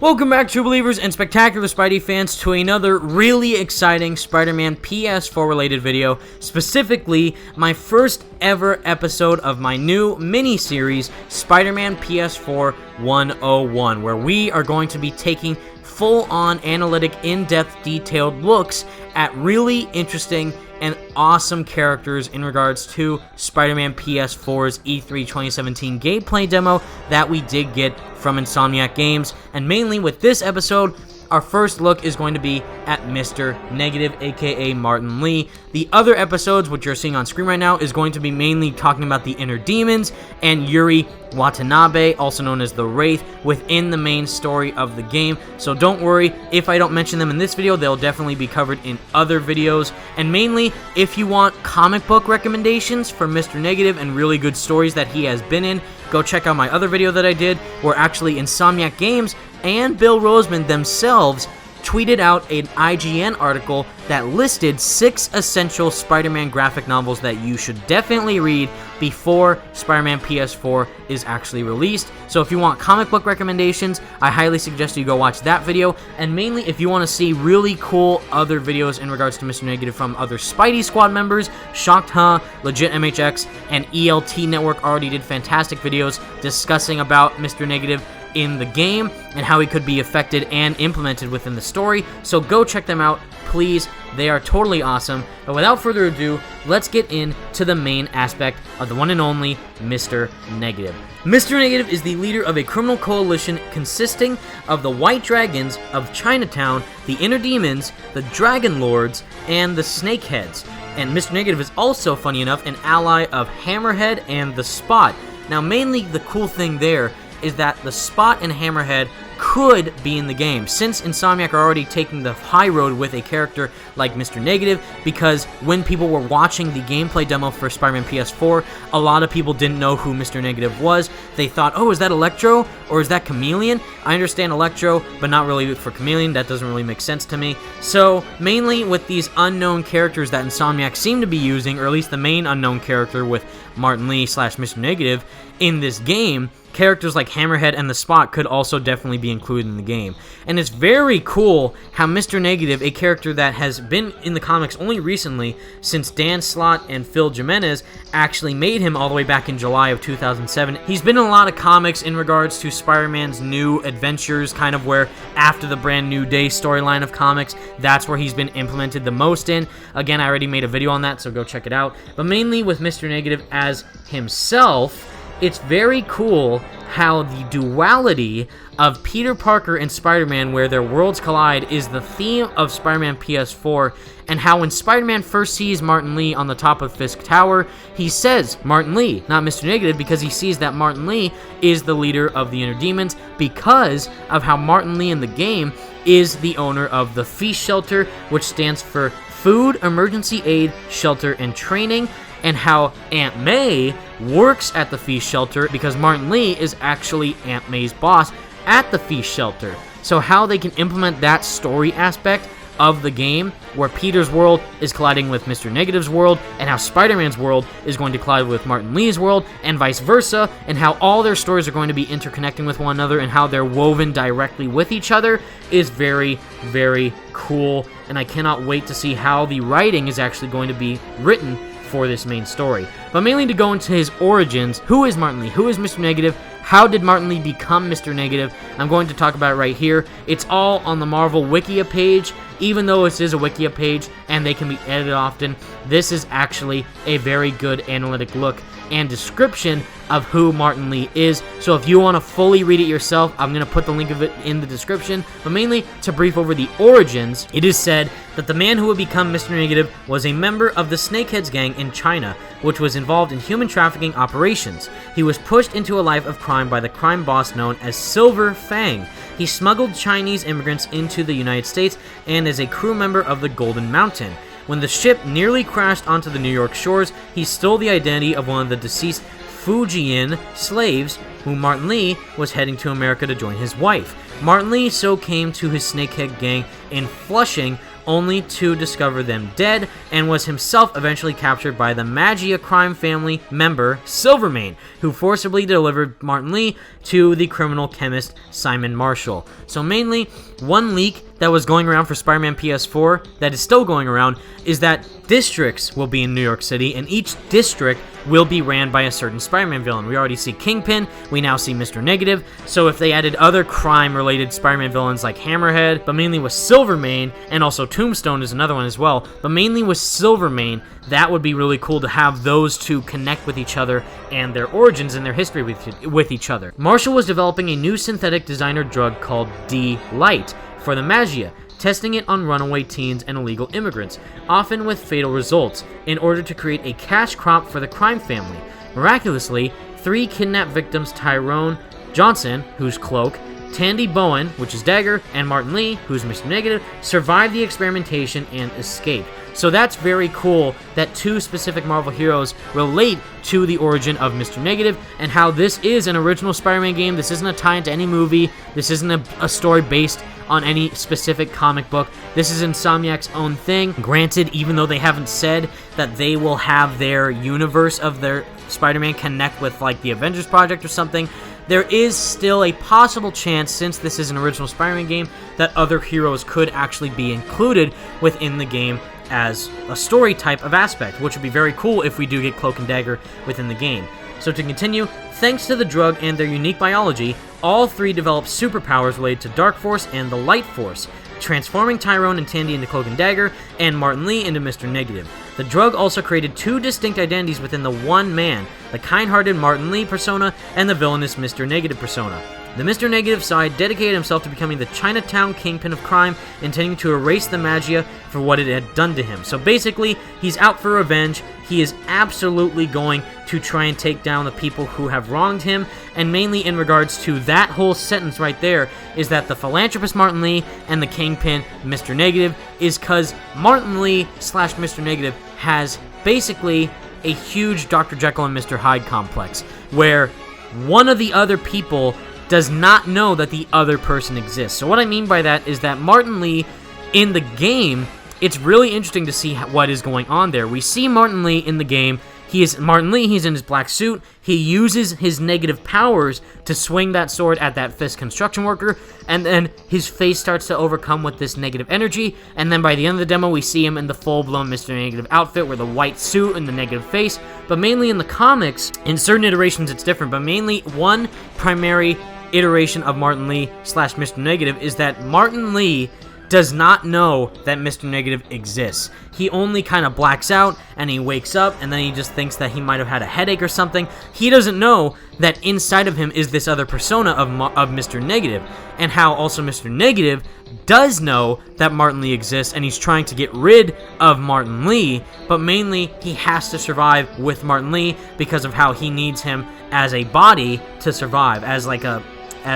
Welcome back, true believers and spectacular Spidey fans, to another really exciting Spider-Man PS4 related video, specifically my first ever episode of my new mini-series, Spider-Man PS4 101, where we are going to be taking full-on analytic, in-depth, detailed looks at really interesting and awesome characters in regards to Spider-Man PS4's E3 2017 gameplay demo that we did get from Insomniac Games. And mainly with this episode, our first look is going to be at Mr. Negative, aka Martin Lee. The other episodes, which you're seeing on screen right now, is going to be mainly talking about the Inner Demons and Yuri Watanabe, also known as the Wraith, within the main story of the game. So don't worry, if I don't mention them in this video, they'll definitely be covered in other videos. And mainly, if you want comic book recommendations for Mr. Negative and really good stories that he has been in, go check out my other video that I did, where actually Insomniac Games and Bill Roseman themselves tweeted out an IGN article that listed 6 essential Spider-Man graphic novels that you should definitely read before Spider-Man PS4 is actually released. So if you want comic book recommendations, I highly suggest you go watch that video. And mainly if you want to see really cool other videos in regards to Mr. Negative from other Spidey Squad members, Shocked Huh, Legit MHX, and ELT Network already did fantastic videos discussing about Mr. Negative in the game and how he could be affected and implemented within the story. So go check them out, please. They are totally awesome. But without further ado, let's get into the main aspect of the one and only Mr. Negative. Mr. Negative is the leader of a criminal coalition consisting of the White Dragons of Chinatown, the Inner Demons, the Dragon Lords, and the Snakeheads. And Mr. Negative is also, funny enough, an ally of Hammerhead and the Spot. Now, mainly the cool thing there is that the Spot and Hammerhead could be in the game, since Insomniac are already taking the high road with a character like Mr. Negative, because when people were watching the gameplay demo for Spider-Man PS4, a lot of people didn't know who Mr. Negative was. They thought, oh, is that Electro, or is that Chameleon? I understand Electro, but not really for Chameleon. That doesn't really make sense to me. So, mainly with these unknown characters that Insomniac seem to be using, or at least the main unknown character with Martin Lee / Mr. Negative in this game, characters like Hammerhead and the Spot could also definitely be included in the game. And it's very cool how Mr. Negative, a character that has been in the comics only recently, since Dan Slott and Phil Jimenez actually made him all the way back in July of 2007. He's been in a lot of comics in regards to Spider-Man's new adventures, kind of where after the Brand New Day storyline of comics, that's where he's been implemented the most in. Again, I already made a video on that, so go check it out. But mainly with Mr. Negative as himself, it's very cool how the duality of Peter Parker and Spider-Man, where their worlds collide, is the theme of Spider-Man PS4, and how when Spider-Man first sees Martin Lee on the top of Fisk Tower, he says Martin Lee, not Mr. Negative, because he sees that Martin Lee is the leader of the Inner Demons, because of how Martin Lee in the game is the owner of the Feast Shelter, which stands for Food, Emergency Aid, Shelter, and Training, and how Aunt May works at the Feast Shelter because Martin Lee is actually Aunt May's boss at the Feast Shelter. So how they can implement that story aspect of the game, where Peter's world is colliding with Mr. Negative's world, and how Spider-Man's world is going to collide with Martin Lee's world, and vice versa, and how all their stories are going to be interconnecting with one another, and how they're woven directly with each other, is very, very cool. And I cannot wait to see how the writing is actually going to be written for this main story. But mainly to go into his origins, who is Martin Lee? Who is Mr. Negative? How did Martin Lee become Mr. Negative? I'm going to talk about it right here. It's all on the Marvel Wikia page. Even though this is a Wikia page and they can be edited often, this is actually a very good analytic look and description of who Martin Lee is. So if you want to fully read it yourself, I'm going to put the link of it in the description. But mainly to brief over the origins, it is said that the man who would become Mr. Negative was a member of the Snakeheads gang in China, which was involved in human trafficking operations. He was pushed into a life of crime by the crime boss known as Silver Fang. He smuggled Chinese immigrants into the United States and is a crew member of the Golden Mountain. When the ship nearly crashed onto the New York shores, he stole the identity of one of the deceased Fujian slaves, who Martin Lee was heading to America to join his wife. Martin Lee so came to his Snakehead gang in Flushing only to discover them dead, and was himself eventually captured by the Magia crime family member Silvermane, who forcibly delivered Martin Li to the criminal chemist Simon Marshall. So mainly, one leak that was going around for Spider-Man PS4 that is still going around is that districts will be in New York City, and each district will be ran by a certain Spider-Man villain. We already see Kingpin, we now see Mr. Negative, so if they added other crime-related Spider-Man villains like Hammerhead, but mainly with Silvermane, and also Tombstone is another one as well, but mainly with Silvermane, that would be really cool to have those two connect with each other and their origins and their history with each other. Marshall was developing a new synthetic designer drug called D-Light for the Magia, testing it on runaway teens and illegal immigrants, often with fatal results, in order to create a cash crop for the crime family. Miraculously, 3 kidnapped victims, Tyrone Johnson, who's Cloak, Tandy Bowen, which is Dagger, and Martin Li, who's Mr. Negative, survived the experimentation and escaped. So that's very cool that 2 specific Marvel heroes relate to the origin of Mr. Negative, and how this is an original Spider-Man game. This isn't a tie into any movie. This isn't a story based on any specific comic book. This is Insomniac's own thing. Granted, even though they haven't said that they will have their universe of their Spider-Man connect with like the Avengers Project or something, there is still a possible chance, since this is an original Spider-Man game, that other heroes could actually be included within the game as a story type of aspect, which would be very cool if we do get Cloak and Dagger within the game. So to continue, thanks to the drug and their unique biology, all 3 developed superpowers related to Dark Force and the Light Force, transforming Tyrone and Tandy into Cloak and Dagger, and Martin Li into Mr. Negative. The drug also created 2 distinct identities within the one man, the kind-hearted Martin Li persona and the villainous Mr. Negative persona. The Mr. Negative side dedicated himself to becoming the Chinatown kingpin of crime, intending to erase the Magia for what it had done to him. So basically, he's out for revenge. He is absolutely going to try and take down the people who have wronged him, and mainly in regards to that whole sentence right there is that the philanthropist Martin Li and the kingpin Mr. Negative is because Martin Li / Mr. Negative has basically a huge Dr. Jekyll and Mr. Hyde complex, where one of the other people does not know that the other person exists. So what I mean by that is that Martin Li, in the game, it's really interesting to see what is going on there. We see Martin Li in the game. Martin Li, he's in his black suit. He uses his negative powers to swing that sword at that Fisk construction worker, and then his face starts to overcome with this negative energy, and then by the end of the demo, we see him in the full-blown Mr. Negative outfit with a white suit and the negative face. But mainly in the comics, in certain iterations it's different, but mainly one primary iteration of Martin Li / Mr. Negative is that Martin Li does not know that Mr. Negative exists. He only kind of blacks out, and he wakes up, and then he just thinks that he might have had a headache or something. He doesn't know that inside of him is this other persona of Mr. Negative, and how also Mr. Negative does know that Martin Li exists, and he's trying to get rid of Martin Li, but mainly he has to survive with Martin Li because of how he needs him as a body to survive, as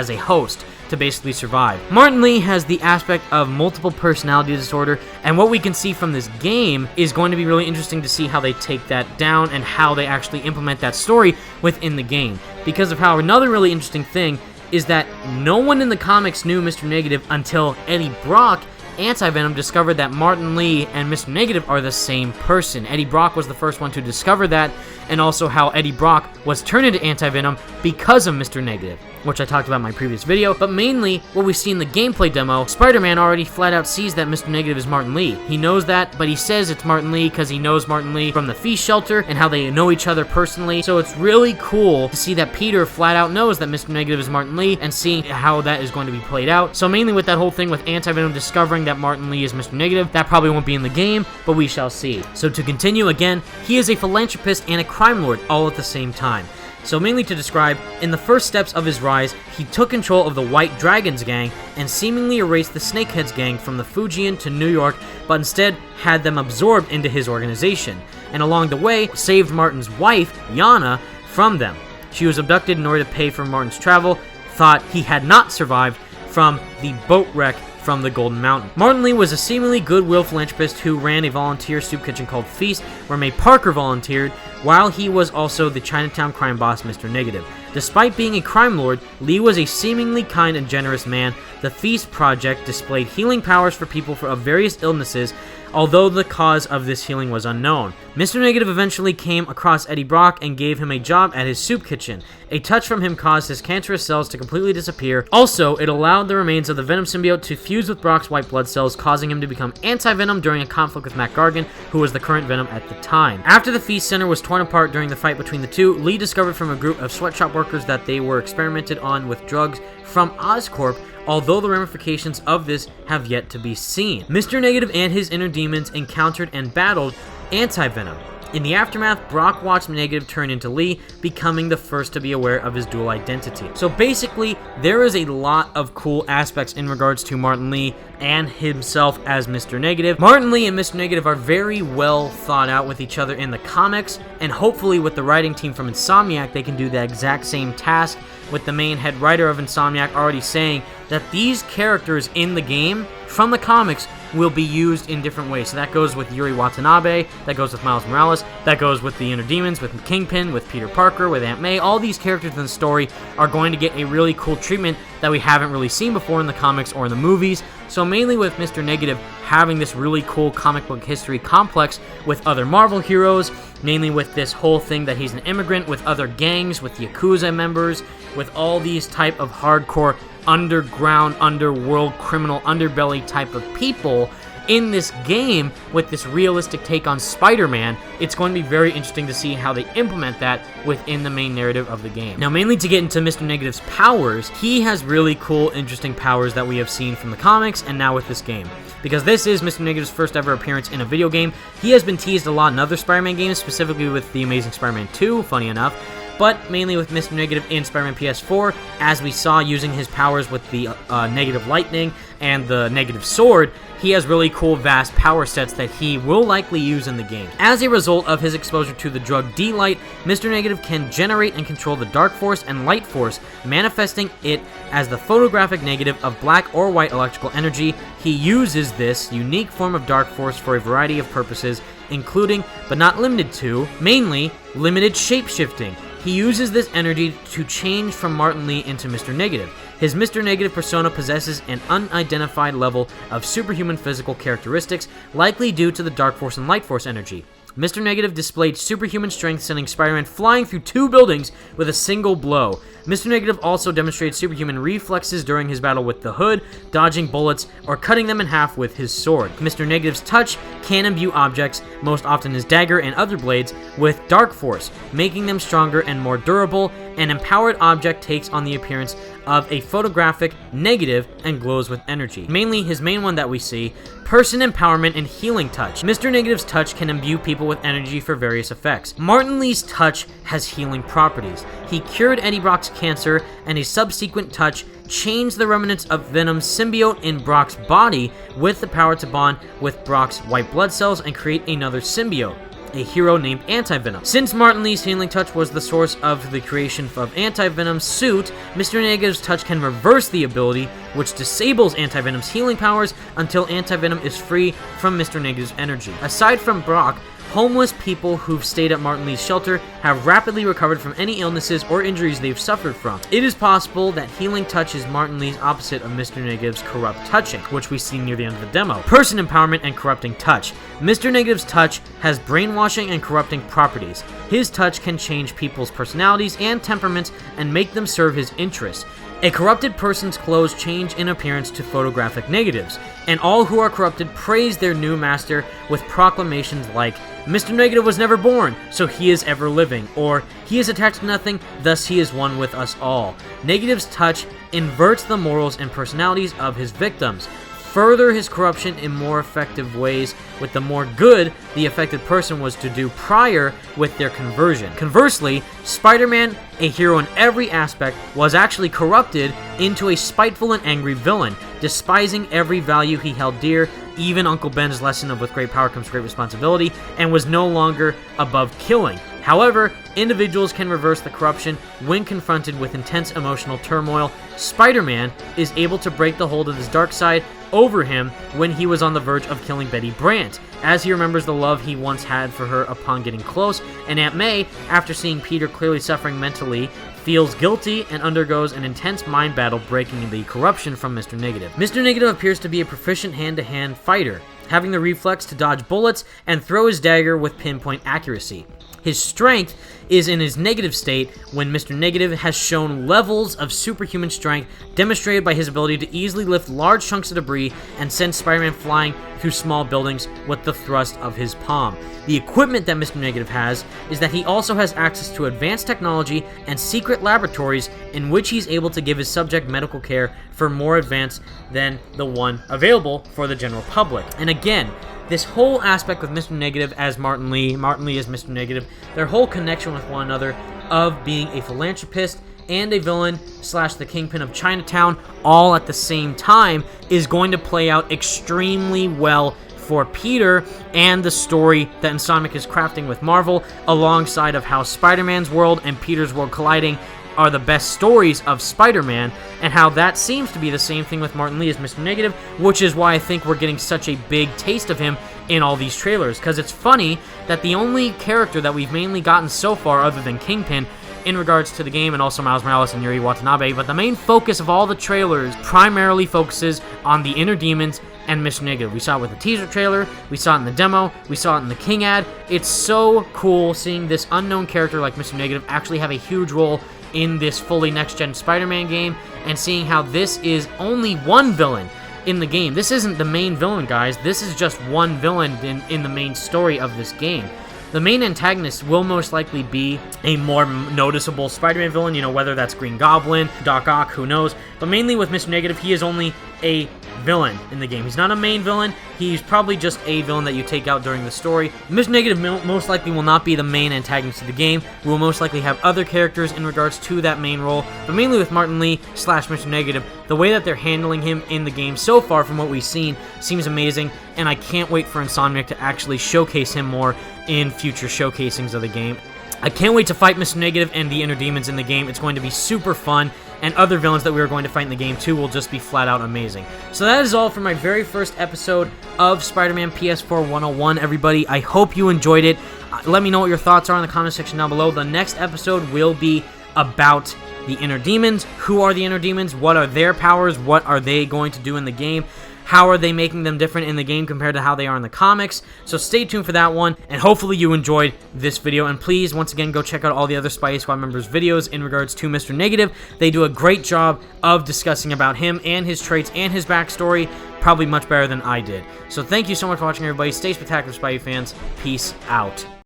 a host to basically survive. Martin Li has the aspect of multiple personality disorder, and what we can see from this game is going to be really interesting to see how they take that down and how they actually implement that story within the game. Because of how another really interesting thing is that no one in the comics knew Mr. Negative until Eddie Brock, Anti-Venom, discovered that Martin Li and Mr. Negative are the same person. Eddie Brock was the first one to discover that, and also how Eddie Brock was turned into Anti-Venom because of Mr. Negative, which I talked about in my previous video. But mainly, what we see in the gameplay demo, Spider-Man already flat out sees that Mr. Negative is Martin Li. He knows that, but he says it's Martin Li because he knows Martin Li from the Feast Shelter and how they know each other personally. So it's really cool to see that Peter flat out knows that Mr. Negative is Martin Li and seeing how that is going to be played out. So mainly with that whole thing with Anti-Venom discovering that Martin Li is Mr. Negative, that probably won't be in the game, but we shall see. So to continue, again, he is a philanthropist and a crime lord all at the same time. So mainly to describe, in the first steps of his rise, he took control of the White Dragons gang and seemingly erased the Snakeheads gang from the Fujian to New York, but instead had them absorbed into his organization, and along the way, saved Martin's wife, Yana, from them. She was abducted in order to pay for Martin's travel, thought he had not survived from the boat wreck from the Golden Mountain. Martin Li was a seemingly goodwill philanthropist who ran a volunteer soup kitchen called Feast, where May Parker volunteered, while he was also the Chinatown crime boss, Mr. Negative. Despite being a crime lord, Li was a seemingly kind and generous man, the Feast Project displayed healing powers for people of various illnesses, although the cause of this healing was unknown. Mr. Negative eventually came across Eddie Brock and gave him a job at his soup kitchen. A touch from him caused his cancerous cells to completely disappear. Also, it allowed the remains of the Venom symbiote to fuse with Brock's white blood cells, causing him to become anti-Venom during a conflict with Mac Gargan, who was the current Venom at the time. After the Feast Center was torn apart during the fight between the two, Lee discovered from a group of sweatshop workers that they were experimented on with drugs from Oscorp, although the ramifications of this have yet to be seen. Mr. Negative and his inner demons encountered and battled Anti-Venom. In the aftermath, Brock watched Negative turn into Lee, becoming the first to be aware of his dual identity. So basically, there is a lot of cool aspects in regards to Martin Lee and himself as Mr. Negative. Martin Lee and Mr. Negative are very well thought out with each other in the comics, and hopefully with the writing team from Insomniac, they can do the exact same task, with the main head writer of Insomniac already saying that these characters in the game from the comics will be used in different ways. So that goes with Yuri Watanabe, that goes with Miles Morales, that goes with the Inner Demons, with Kingpin, with Peter Parker, with Aunt May. All these characters in the story are going to get a really cool treatment that we haven't really seen before in the comics or in the movies. So mainly with Mr. Negative having this really cool comic book history complex with other Marvel heroes, mainly with this whole thing that he's an immigrant, with other gangs, with Yakuza members, with all these type of hardcore underground, underworld, criminal underbelly type of people in this game with this realistic take on Spider-Man. It's going to be very interesting to see how they implement that within the main narrative of the game. Now, mainly to get into Mr. Negative's powers, he has really cool, interesting powers that we have seen from the comics and now with this game. Because this is Mr. Negative's first ever appearance in a video game. He has been teased a lot in other Spider-Man games, specifically with The Amazing Spider-Man 2, funny enough, but mainly with Mr. Negative in Spider-Man PS4, as we saw using his powers with the Negative Lightning and the Negative Sword. He has really cool, vast power sets that he will likely use in the game. As a result of his exposure to the drug D-Light, Mr. Negative can generate and control the Dark Force and Light Force, manifesting it as the photographic negative of black or white electrical energy. He uses this unique form of Dark Force for a variety of purposes, including, but not limited to, mainly, limited shape-shifting. He uses this energy to change from Martin Lee into Mr. Negative. His Mr. Negative persona possesses an unidentified level of superhuman physical characteristics, likely due to the Dark Force and Light Force energy. Mr. Negative displayed superhuman strength, sending Spider-Man flying through 2 buildings with a single blow. Mr. Negative also demonstrated superhuman reflexes during his battle with the Hood, dodging bullets or cutting them in half with his sword. Mr. Negative's touch can imbue objects, most often his dagger and other blades, with Dark Force, making them stronger and more durable. An empowered object takes on the appearance of a photographic negative and glows with energy. Mainly his main one that we see, Person Empowerment and Healing Touch. Mr. Negative's touch can imbue people with energy for various effects. Martin Lee's touch has healing properties. He cured Eddie Brock's cancer, and a subsequent touch changed the remnants of Venom's symbiote in Brock's body with the power to bond with Brock's white blood cells and create another symbiote, a hero named Anti-Venom. Since Martin Lee's healing touch was the source of the creation of Anti-Venom's suit, Mr. Negative's touch can reverse the ability, which disables Anti-Venom's healing powers until Anti-Venom is free from Mr. Negative's energy. Aside from Brock, homeless people who've stayed at Martin Lee's shelter have rapidly recovered from any illnesses or injuries they've suffered from. It is possible that Healing Touch is Martin Lee's opposite of Mr. Negative's Corrupt Touching, which we see near the end of the demo. Person Empowerment and Corrupting Touch. Mr. Negative's touch has brainwashing and corrupting properties. His touch can change people's personalities and temperaments and make them serve his interests. A corrupted person's clothes change in appearance to photographic negatives, and all who are corrupted praise their new master with proclamations like, Mr. Negative was never born, so he is ever living, or he is attached to nothing, thus he is one with us all. Negative's touch inverts the morals and personalities of his victims, further his corruption in more effective ways with the more good the affected person was to do prior with their conversion. Conversely, Spider-Man, a hero in every aspect, was actually corrupted into a spiteful and angry villain, despising every value he held dear, even Uncle Ben's lesson of with great power comes great responsibility, and was no longer above killing. However, individuals can reverse the corruption when confronted with intense emotional turmoil. Spider-Man is able to break the hold of his dark side over him when he was on the verge of killing Betty Brant, as he remembers the love he once had for her upon getting close, and Aunt May, after seeing Peter clearly suffering mentally, feels guilty and undergoes an intense mind battle breaking the corruption from Mr. Negative. Mr. Negative appears to be a proficient hand-to-hand fighter, having the reflex to dodge bullets and throw his dagger with pinpoint accuracy. His strength is in his negative state when Mr. Negative has shown levels of superhuman strength demonstrated by his ability to easily lift large chunks of debris and send Spider-Man flying through small buildings with the thrust of his palm. The equipment that Mr. Negative has is that he also has access to advanced technology and secret laboratories in which he's able to give his subject medical care for more advanced than the one available for the general public. And again, this whole aspect with Mr. Negative as Martin Lee as Mr. Negative, their whole connection with one another of being a philanthropist and a villain / the Kingpin of Chinatown all at the same time is going to play out extremely well for Peter and the story that Insomniac is crafting with Marvel, alongside of how Spider-Man's world and Peter's world colliding are the best stories of Spider-Man, and how that seems to be the same thing with Martin Lee as Mr. Negative, which is why I think we're getting such a big taste of him in all these trailers, because it's funny that the only character that we've mainly gotten so far, other than Kingpin, in regards to the game, and also Miles Morales and Yuri Watanabe, but the main focus of all the trailers primarily focuses on the Inner Demons and Mr. Negative. We saw it with the teaser trailer, we saw it in the demo, we saw it in the King ad. It's so cool seeing this unknown character like Mr. Negative actually have a huge role in this fully next-gen Spider-Man game, and seeing how this is only one villain in the game. This isn't the main villain, guys. This is just one villain in the main story of this game. The main antagonist will most likely be a more noticeable Spider-Man villain, you know, whether that's Green Goblin, Doc Ock, who knows. But mainly with Mr. Negative, he is only a villain in the game. He's not a main villain. He's probably just a villain that you take out during the story. Mr. Negative most likely will not be the main antagonist of the game. We will most likely have other characters in regards to that main role. But mainly with Martin Lee / Mr. Negative, the way that they're handling him in the game so far from what we've seen seems amazing. And I can't wait for Insomniac to actually showcase him more in future showcasings of the game. I can't wait to fight Mr. Negative and the Inner Demons in the game. It's going to be super fun, and other villains that we are going to fight in the game too will just be flat out amazing. So that is all for my very first episode of Spider-Man PS4 101, everybody. I hope you enjoyed it. Let me know what your thoughts are in the comment section down below. The next episode will be about the Inner Demons. Who are the Inner Demons? What are their powers? What are they going to do in the game? How are they making them different in the game compared to how they are in the comics? So stay tuned for that one, and hopefully you enjoyed this video. And please, once again, go check out all the other Spidey Squad members' videos in regards to Mr. Negative. They do a great job of discussing about him and his traits and his backstory, probably much better than I did. So thank you so much for watching, everybody. Stay spectacular, Spidey fans. Peace out.